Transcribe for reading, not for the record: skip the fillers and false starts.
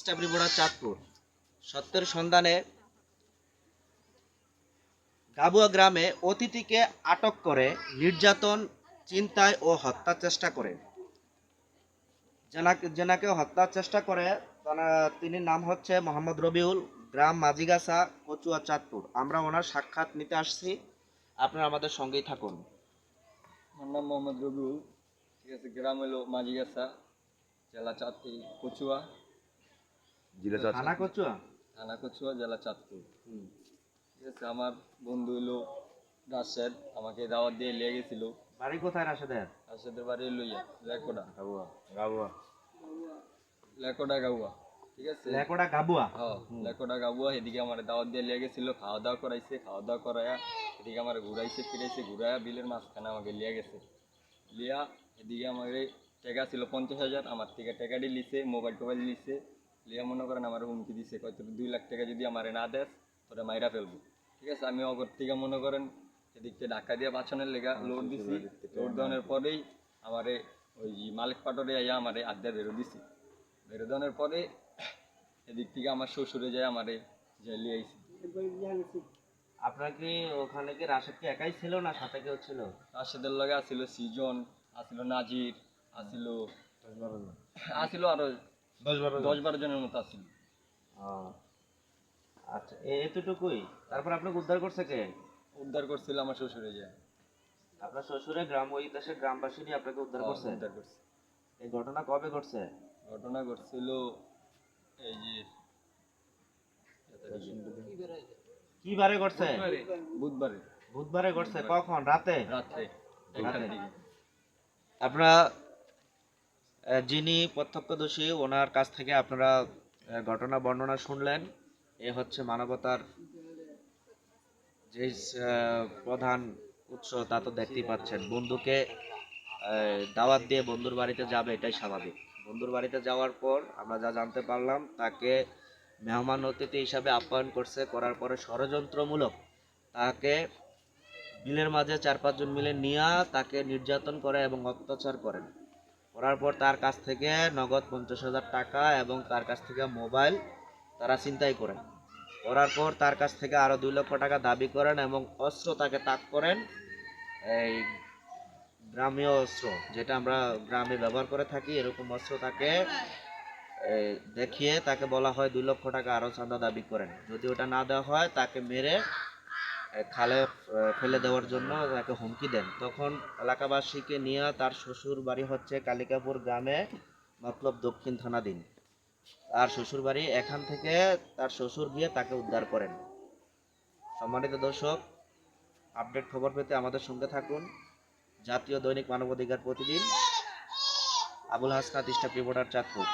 Staff reporter Chandpur. সত্যের সন্ধানে গাবুয়া গ্রামে অতিথিকে আটক করে নির্যাতন, চিন্তায় ও হত্যার চেষ্টা করে। জেনাকে হত্যার চেষ্টা করে তিনি নাম হচ্ছে মোহাম্মদ রবিউল, গ্রাম মাঝিগাছা, কচুয়া, চাঁদপুর। আমরা ওনার সাক্ষাৎ নিতে আসছি, আপনারা আমাদের সঙ্গেই থাকুন। আমার নাম মোহাম্মদ রবিউল, ঠিক আছে। গ্রাম হলো মাঝিগাছা, জেলা চাঁদপুর, কচুয়া, থানা কচুয়া। থানা কচুয়া, জেলা চাঁদপুর। ঠিক আছে। আমার বন্ধু হলো রাশেদ, আমাকে দাওয়াত দিয়ে লিয়ে গেছিল। বাড়ি কোথায় রাশেদের? রাশেদের বাড়ি লইয়া লেকোডা গাবুয়া। গাবুয়া। লেকোডা গাউয়া, ঠিক আছে। লেকোডা গাবুয়া। হ্যাঁ, লেকোডা গাউয়া। এদিকে আমার দাওয়াত দিয়ে লিয়ে গেছিল, খাওয়া দাওয়া করাইছে, খাওয়া দাওয়া করাইয়া এদিকে আমার ঘুরাইছে ফিরাইছে, ঘুরাইয়া বিলের মাঝখানে আমাকে লিয়ে গেছে। লিয়া এদিকে আমার টাকা ছিল 50,000, আমার থেকে টাকাটি লিছে, মোবাইল টোবাইল লিছে। লিয়া মনে করেন আমার হুমকি দিছে, কত 2 লাখ টাকা যদি আমার না দেস তোরা মাইরা ফেলবো। ঠিক আছে। আমি অগর থেকে মনে করেন এদিকে ঢাকা দিয়ে বাঁচানোর লেগা লোড দিছি। লোড দেওয়ার পরেই আমারে ওই মালিক পাটরে আইয়া আমারে আড্ডা বেরো দিছি। বেরো দেওয়ার পরে এদিক থেকে আমার শ্বশুরে যায় আমারে লিয়ে আইছি। আপনার কি ওখানে কি রাশেদ কি একাই ছিল না সাথে কেউ ছিল? রাশেদের লগে আসিল সিজন, আসিল নাজির, আসিল আরো 10-12 জনের মতো আসিল। আচ্ছা, এতটুকুই? তারপর আপনাকে উদ্ধার করছে কে? উদ্ধার করছিল আমার শ্বশুরে যায়। আপনার শ্বশুরে গ্রাম, ওই দেশের গ্রামবাসী আপনাকে উদ্ধার করছে? উদ্ধার করছে। এই ঘটনা কবে ঘটছে? ঘটনা ঘটছিল এই যে কি বারে ঘটছে? বুধবারে। বুধবারে ঘটছে। কখন? রাতে? রাত্রে। আপনারা যিনি প্রত্যক্ষদর্শী ওনার কাছ থেকে আপনারা ঘটনা বর্ণনা শুনলেন। এ হচ্ছে মানবতার যে প্রধান উৎস, তা তো দেখতেই পাচ্ছেন। বন্ধুকে দাওয়াত দিয়ে বন্ধুর বাড়িতে যাবে, এটাই স্বাভাবিক। বন্ধুর বাড়িতে যাওয়ার পর আমরা যা জানতে পারলাম, তাকে মেহমান অতিথি হিসাবে আপ্যায়ন করছে। করার পরে ষড়যন্ত্রমূলক তাকে বিলের মাঝে 4-5 জন মিলে নিয়ে তাকে নির্যাতন করে এবং অত্যাচার করেন। করার পর তার কাছ থেকে নগদ 50,000 টাকা এবং তার কাছ থেকে মোবাইল তারা ছিনতাই করেন। করার পর তার কাছ থেকে আরো 2 লক্ষ টাকা দাবি করেন এবং অস্ত্র তাকে তাক করেন। এই গ্রামীয় অস্ত্র, যেটা আমরা গ্রামে ব্যবহার করে থাকি, এরকম অস্ত্র তাকে দেখিয়ে তাকে বলা হয় 2 লক্ষ টাকা আরো চাঁদা দাবি করেন। যদি ওটা না দেওয়া হয় তাকে মেরে খালে ফেলে দেওয়ার জন্য তাকে হুমকি দেন। তখন এলাকাবাসীকে নিয়ে তার শ্বশুর বাড়ি হচ্ছে কালিকাপুর গ্রামে, মতলব দক্ষিণ থানাধীন। তার শ্বশুর বাড়ি, এখান থেকে তার শ্বশুর গিয়ে তাকে উদ্ধার করেন। সম্মানিত দর্শক, আপডেট খবর পেতে আমাদের সঙ্গে থাকুন। জাতীয় দৈনিক মানবাধিকার প্রতিদিন, আবুল হাসনাত, স্টাফ রিপোর্টার, চাঁদপুর।